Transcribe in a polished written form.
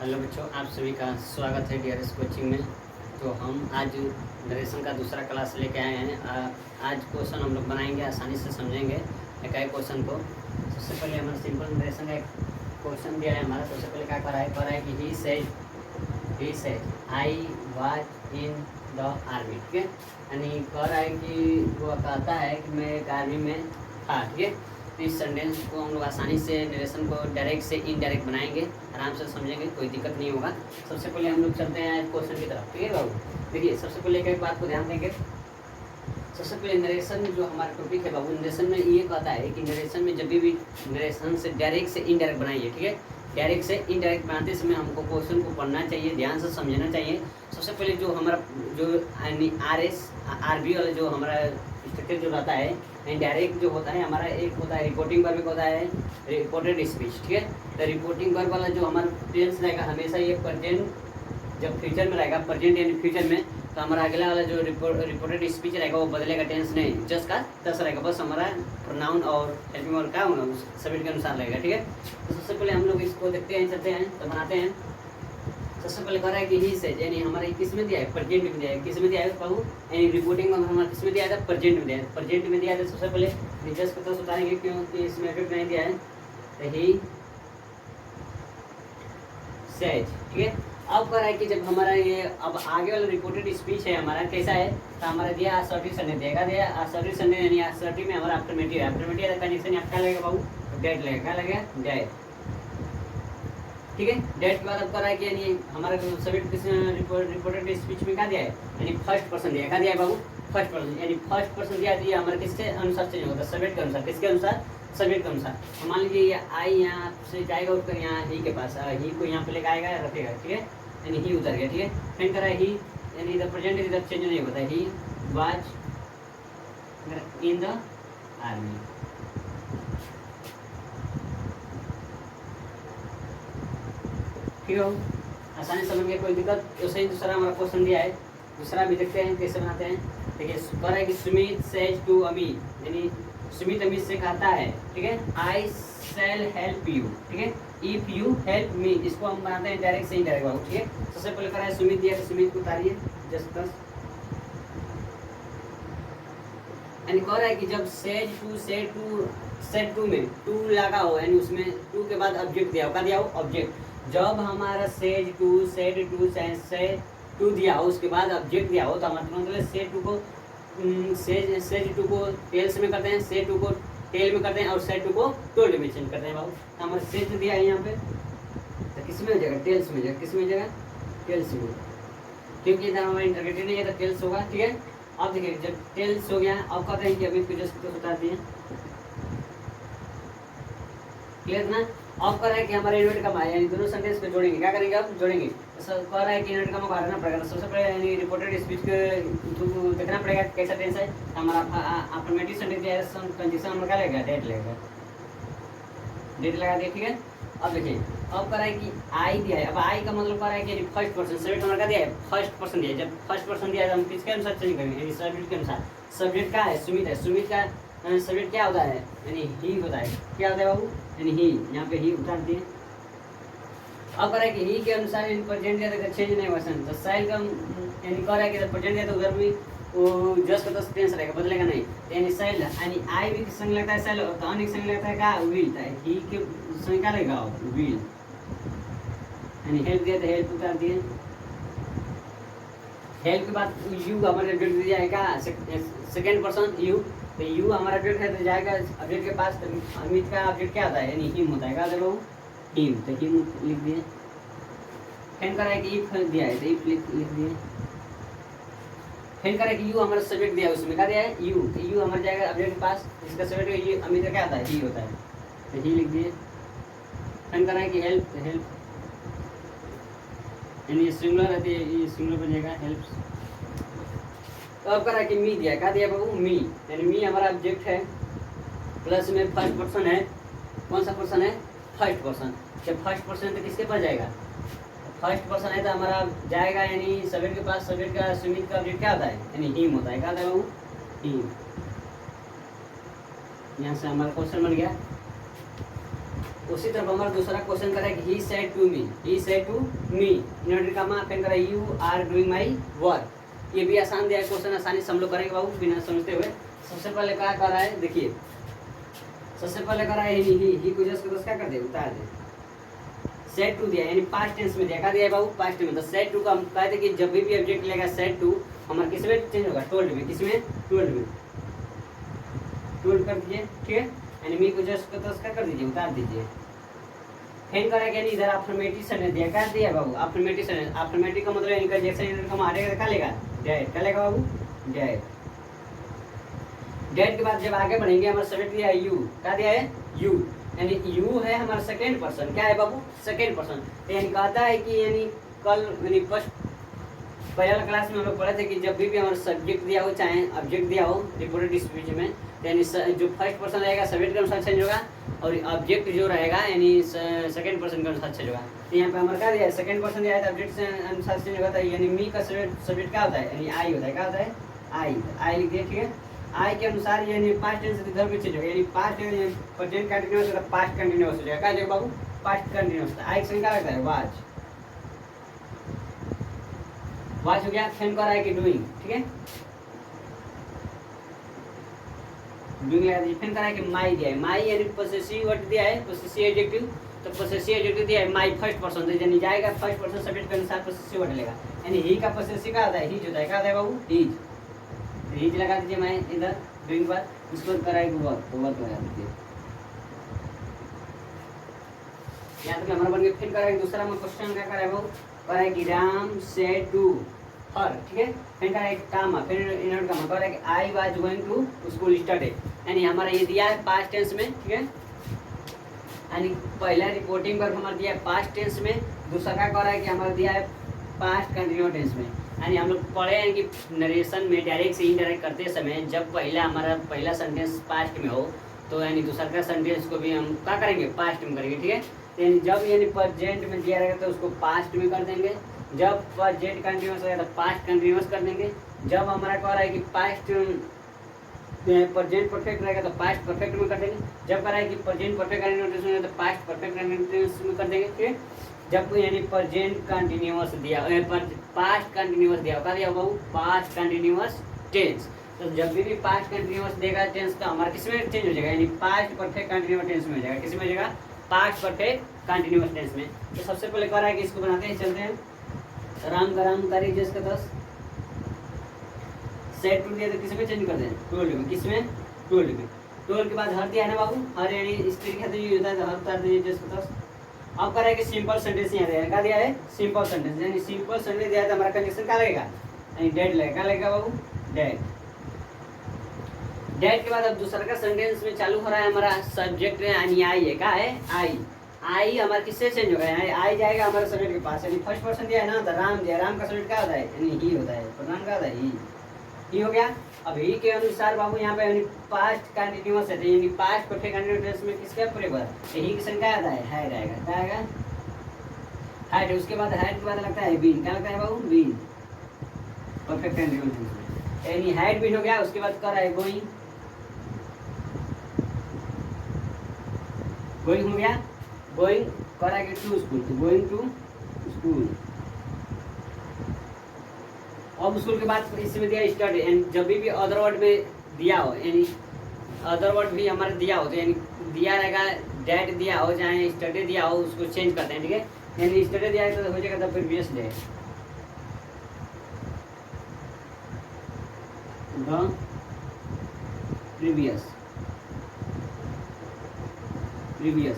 Hello बच्चों, आप सभी का स्वागत है डीआरएस कोचिंग में। तो हम आज नरेशन का दूसरा क्लास लेके आए हैं। आज क्वेश्चन हम लोग बनाएंगे, आसानी से समझेंगे एक एक क्वेश्चन को। सबसे पहले हमारा सिंपल नरेशन का एक क्वेश्चन दिया है हमारा। सबसे पहले क्या कर रहा है कि he says I was in the army. ठीक है, यानी कह रहा है कि वो कहता है कि मैं एक आर्मी में था। ठीक है, इस सेंटेंस को हम लोग आसानी से नरेशन को डायरेक्ट से इनडायरेक्ट बनाएंगे, आराम से समझेंगे, कोई दिक्कत नहीं होगा। सबसे पहले हम लोग चलते हैं क्वेश्चन की तरफ। ठीक है बाबू, देखिए सबसे पहले एक बात को ध्यान देंगे। सबसे पहले नरेशन जो हमारा टॉपिक है बाबू, नरेशन में ये कहता है कि नरेशन में जब भी नरेशन से डायरेक्ट से इनडायरेक्ट बनाइए। ठीक है, डायरेक्ट से इनडायरेक्ट बनाते समय हमको क्वेश्चन को पढ़ना चाहिए, ध्यान से समझना चाहिए। सबसे पहले जो हमारा जो आरबी वाला जो हमारा स्ट्रक्चर जो रहता है, इनडायरेक्ट जो होता है हमारा, एक होता है रिपोर्टिंग वर्ब, एक होता है रिपोर्टेड स्पीच। ठीक है, तो रिपोर्टिंग वर्ब वाला जो हमारा टेंस रहेगा हमेशा ये प्रेजेंट, जब फ्यूचर में रहेगा प्रेजेंट यानी फ्यूचर में, तो हमारा अगला वाला जो रिपोर्टेड स्पीच रहेगा वो बदलेगा, टेंस नहीं, जस्ट का तस रहेगा, बस हमारा प्रोनाउन और हेल्पिंग वर्ब का सब्जेक्ट के अनुसार रहेगा। ठीक है, तो सबसे पहले हम लोग इसको देखते हैं, चलते हैं, तो बनाते हैं। सबसे पहले कह रहा है कि ही सेज, यानी हमारा किस में दिया है, प्रेजेंट में दिया है। किस में दिया है बाबू, यानी रिपोर्टिंग में हमारा किस में दिया था, प्रेजेंट में दिया है। प्रेजेंट में दिया है तो सबसे पहले जस्ट का तस उतारेंगे, क्योंकि इसमें एफेक्ट नहीं दिया है, तो ही सेज। ठीक है, अब कह रहा है कि जब हमारा ये अब आगे वाला रिपोर्टेड स्पीच है हमारा कैसा है, तो हमारा दिया असर्टिव सेंटेंस दिया असर्टिव सेंटेंस, यानी असर्टिव में हमारा अफर्मेटिव है। अफर्मेटिव का कनेक्शन यहाँ क्या लगेगा बाबू, डेट लगेगा। क्या लगेगा, डेट। ठीक है, डेट के बाद अब कर रहा है कि यानी हमारा सब्जेक्ट किस रिपोर्टेड स्पीच में क्या दिया है, यानी फर्स्ट पर्सन दिया है। क्या दिया है बाबू, फर्स्ट पर्सन, यानी फर्स्ट पर्सन दिया है हमारा किसके अनुसार चेंज होता है, सब्जेक्ट के अनुसार। किसके अनुसार, सब्जेक्ट के अनुसार। तो मान लीजिए ये आई यहाँ से जाएगा उठकर यहाँ ही के पास, ही को यहाँ पे लेकर आएगा, रखेगा। ठीक है, यानी ही उतर गया। ठीक है, फिर कह रहा है ही, यानी इधर प्रेजेंट इधर चेंज नहीं होता है, he was in the army. ठीक है, आसानी समझ गए, कोई दिक्कत। तो सही दूसरा हमारा क्वेश्चन दिया है, दूसरा भी देखते हैं कैसे बनाते हैं। देखिए कह रहा है कि सुमित सेज टू अमित, यानी सुमित अमित से कहता है, ठीक है, आई शैल हेल्प यू। ठीक है, इफ यू हेल्प मी, इसको हम बनाते हैं डायरेक्ट से इनडायरेक्ट बाबू। ठीक है, सबसे पहले कह रहा है सुमित दिया, तो सुमित को उतारिए जस्ट बस, यानी कह रहा है कि जब सेट टू में टू लगा हो, यानी उसमें टू के बाद ऑब्जेक्ट दिया हो। क्या दिया हो, ऑब्जेक्ट। जब हमारा सेज टू दिया हो, उसके बाद ऑब्जेक्ट दिया हो, तो हमारा मतलब सेज टू को टेल्स में करते हैं, से टू को टेल में करते हैं, और सेज टू को टोल्ड में चेंज करते हैं बाबू। हमारा सेज दिया है यहाँ पे, तो किस में हो जाएगा, टेल्स में जाएगा। किस में जाएगा, टेल्स में, क्योंकि इधर हमारा इंटरगेटिव नहीं है तो टेल्स होगा। ठीक है, अब देखिए जब टेल्स हो गया, अब कहते हैं कि अभी कुछ तो उतार दिए, क्लियर ना। अब कर रहा है कि हमारे इन्वर्ट कम आया, यानी दोनों सेंटेंस को जोड़ेंगे। क्या करेंगे, अब जोड़ेंगे। तो कह रहा है कि इन्वर्ट कम हटाना पड़ेगा। तो सबसे पहले यानी रिपोर्टेड स्पीच को देखना पड़ेगा कैसा टेंस है। हमारा अफर्मेटिव सेंटेंस है, कंडीशन हमारा क्या लगेगा, डेट लगेगा, डेट लगा दिया। ठीक है, अब देखिए अब कह रहा है कि आई दिया है। अब आई का मतलब कह रहा है कि फर्स्ट पर्सन, सब्जेक्ट हमारा क्या दिया है, फर्स्ट पर्सन दिया है। जब फर्स्ट पर्सन दिया है तो हम किसके अनुसार चेंज करेंगे, यानी सब्जेक्ट के अनुसार। सब्जेक्ट क्या है, सुमित है, सुमित का सब्जेक्ट क्या होता है, यानी ही होता है। क्या होता है बाबू, यानी ही, यहाँ पे ही उतार दिए। अब कह रहा है कि ही के अनुसार प्रेजेंट दिया तो चेंज नहीं हुआ सन, तो साइल का यानी कह रहा है कि प्रेजेंट दिया तो उधर भी वो जस्ट का दस टेंस रहेगा, बदलेगा नहीं। यानी साइल, यानी आई भी संग लगता है साइल, तो अन्य संग लगता है क्या, विल। ही के संग क्या लगेगा, विल। यानी हेल्प दिया तो हेल्प उतार दिए। हेल्प के बाद यू हमारे ऑब्जेक्ट दिया है क्या, सेकेंड पर्सन यू, तो यू हमारा ऑब्जेक्ट है तो जाएगा ऑब्जेक्ट के पास। तो अमित का ऑब्जेक्ट क्या होता है, यानी हिम होता है। क्या होता है, हिम, तो हिम लिख दिए। फिर कर रहा है कि इफ दिया है तो इफ लिख दिए। फिर कर रहा है कि यू हमारा सब्जेक्ट दिया है, उसमें क्या दिया है, यू, तो यू हमारा जाएगा ऑब्जेक्ट के पास, इसका सब्जेक्ट ये अमित का क्या होता है, ही होता है, तो ही लिख दिए। फिर कर रहा है कि हेल्प, तो हेल्प यानी सिंगुलर रहती है, ये सिंगुलर बन जाएगा, हेल्प्स। तो अब कह रहा है कि मी दिया, क्या दिया बाबू, मी, यानी मी हमारा ऑब्जेक्ट है, प्लस में फर्स्ट पर्सन है। कौन सा पर्सन है, फर्स्ट पर्सन। जब फर्स्ट पर्सन तो किसके पास जाएगा, फर्स्ट पर्सन है तो हमारा जाएगा यानी सब्जेक्ट के पास। सब्जेक्ट का सुमित का ऑब्जेक्ट क्या होता है, यानी हिम होता है। क्या होता है बाबू, हिम। यहाँ से हमारा क्वेश्चन बन गया। उसी तरफ हमारा दूसरा क्वेश्चन करा है he said to me, he said to me inverted comma फिर करा you are doing my work. ये भी आसान दिया है क्वेश्चन, आसानी से हम लोग करेंगे बाबू बिना समझते हुए। सबसे पहले क्या कर रहा है देखिए, सबसे पहले करा है ही को जस्ट क्या कर दे उतार दे, सेड टू दिया यानी पास्ट टेंस में दिया, क्या दिया है बाबू पास्ट में। तो सेड टू का हम कहते कि जब भी ऑब्जेक्ट लेगा सेड टू हमारा किस में चेंज होगा, टोल्ड में, किसमें टोल्ड में, टोल्ड कर दीजिए ठीक है। यानी मी को जस्ट क्या कर दीजिए उतार दीजिए। फिर करेंगे यानी इधर अफर्मेटिव सेंटेंस दिया, क्या दिया बाबू अफर्मेटिव सेंटेंस। अफर्मेटिव का मतलब यानी कंजक्शन इधर का मारेगा क्या लेगा डेट, क्या लेगा बाबू डेट। डेट के बाद जब आगे बढ़ेंगे हमारा सब्जेक्ट दिया है यू, क्या दिया है यू, यानी यू है हमारा सेकेंड पर्सन, क्या है बाबू सेकेंड पर्सन। यानी कहता है कि यानी कल यानी फर्स्ट पहला क्लास में हम लोग पढ़े थे कि जब भी हमारा सब्जेक्ट दिया हो चाहे ऑब्जेक्ट दिया हो रिपोर्टेड स्पीच में, यानी जो फर्स्ट पर्सन रहेगा सब्जेक्ट के अनुसार चेंज होगा और ऑब्जेक्ट जो रहेगा यानी सेकंड पर्सन के अनुसार चेंज होगा। तो यहाँ पे हमारा क्या दिया है सेकंड पर्सन दिया है तो ऑब्जेक्ट से अनुसार चेंज होगा। यानी मी का सब्जेक्ट क्या होता है यानी आई होता है, क्या होता है आई लिख दिए ठीक है। आई के अनुसार यानी पास्ट टेंस इधर भी चेंज होगा, यानी पास्ट प्रेजेंट कंटिन्यूअस होगा पास्ट कंटिन्यूअस हो जाएगा, क्या जाएगा बाबू पास्ट कंटिन्यूअस। आई से क्या लगता है वाच, वाच हो गया। फिर करा है कि डूइंग ठीक है, डूइंग लगा दीजिए। फिर करा है कि माई दिया है, माई यानी पोसेसिव वर्ड दिया है, पोसेसिव एडजेक्टिव। तो पोसेसिव एडजेक्टिव दिया है माई फर्स्ट पर्सन, तो यानी जाएगा फर्स्ट पर्सन सब्जेक्ट के अनुसार पोसेसिव वर्ड लेगा। यानी ही का पोसेसिव क्या आता है हीज होता है, क्या आता है बाबू हीज, हीज लगा दीजिए मैं इधर डूइंग पर। इसको करा है वर्क, तो वर्क लगा दीजिए। यहाँ तक हमारा बन गया। फिर करा है दूसरा में क्वेश्चन क्या करा है बाबू, करा है कि राम सेड टू हर ठीक है। फिर करा है कामा, फिर इनवर्ट कामा करा है कि I was going to school study. यानी हमारा ये दिया है पास्ट टेंस में ठीक है, यानी पहला रिपोर्टिंग वर्ब हमारा दिया है पास्ट टेंस में, दूसरा क्या करा है कि हमारा दिया है पास्ट कंटिन्यूअस टेंस में। यानी हम लोग पढ़े हैं कि नरेशन में डायरेक्ट से इनडायरेक्ट करते समय जब हमारा पहला सेंटेंस पास्ट में हो तो यानी दूसरा सेंटेंस को भी हम क्या करेंगे पास्ट में करेंगे ठीक है। यानी जब यानी प्रेजेंट में दिया रहेगा तो उसको पास्ट में कर देंगे, जब प्रेजेंट कंटिन्यूअस रहेगा तो पास्ट कंटिन्यूअस कर देंगे, जब हमारा कह रहा है कि पास्ट प्रेजेंट परफेक्ट रहेगा तो पास्ट परफेक्ट में कर देंगे, जब कह रहा है कि प्रेजेंट परफेक्ट कंटिन्यूअस में तो पास्ट परफेक्ट कंटिन्यूअस में कर देंगे ठीक है। जब यानी प्रेजेंट कंटिन्यूअस दिया पास्ट कंटिन्यूअस दिया क्या दिया बाबू पास्ट कंटिन्यूअस टेंस। तो जब भी पास्ट कंटिन्यूअस देगा टेंस तो हमारा किस में चेंज हो जाएगा यानी पास्ट परफेक्ट कंटिन्यूअस टेंस में हो जाएगा, किस में हो जाएगा पास्ट परफेक्ट कंटिन्यूअस टेंस में। तो सबसे पहले कह रहा है कि इसको बनाते हैं, चलते हैं। राम का राम का रिजेस का 10 सेट टू दिया तो किस में चेंज कर दें टोल्ड में, किस में टोल्ड में। टोल्ड के बाद हर दिया है ना बाबू, हर यानी इस तरीके से यूज होता है तो हर उतार दीजिए जिसको 10। अब कह रहा है कि सिंपल सेंटेंस यहाँ दिया है, क्या दिया है सिंपल सेंटेंस, यानी सिंपल सेंटेंस दिया है तो हमारा कंजक्शन क्या लगेगा यानी डेड लगेगा, क्या लगेगा बाबू डेड। डेड के बाद अब दूसरा का सेंटेंस में चालू हो रहा है हमारा सब्जेक्ट यानी आई है, क्या है आई। आई हमारा किससे चेंज होगा यानी आई जाएगा हमारे सब्जेक्ट के पास, यानी फर्स्ट पर्सन दिया है ना तो राम दिया, राम का सब्जेक्ट क्या होता है यानी ही होता है, प्रनाउन क्या होता है ही हो गया। अब ही के अनुसार बाबू यहाँ पे यानी पास्ट कंटिन्यूअस है यानी पास्ट परफेक्ट कंटिन्यूअस में किसका प्रयोग है ही की संख्या आता है हैड आएगा, क्या आएगा हैड। उसके बाद हैड के बाद लगता है बीन, क्या लगता है बाबू बीन परफेक्ट कंटिन्यूअस यानी हैड बीन हो गया। उसके बाद कर है गोइंग, गोइंग हो गया, गोइंग करा के to school, going to school. अब स्कूल के बाद इसमें दिया स्टडी, यानी जब भी अदर वर्ड में दिया हो यानी अदर वर्ड भी हमारे दिया हो तो यानी दिया रहेगा डेट दिया हो चाहे स्टडी दिया हो उसको चेंज करते हैं ठीक है। यानी स्टडी दिया है तो हो जाएगा the previous day, the previous previous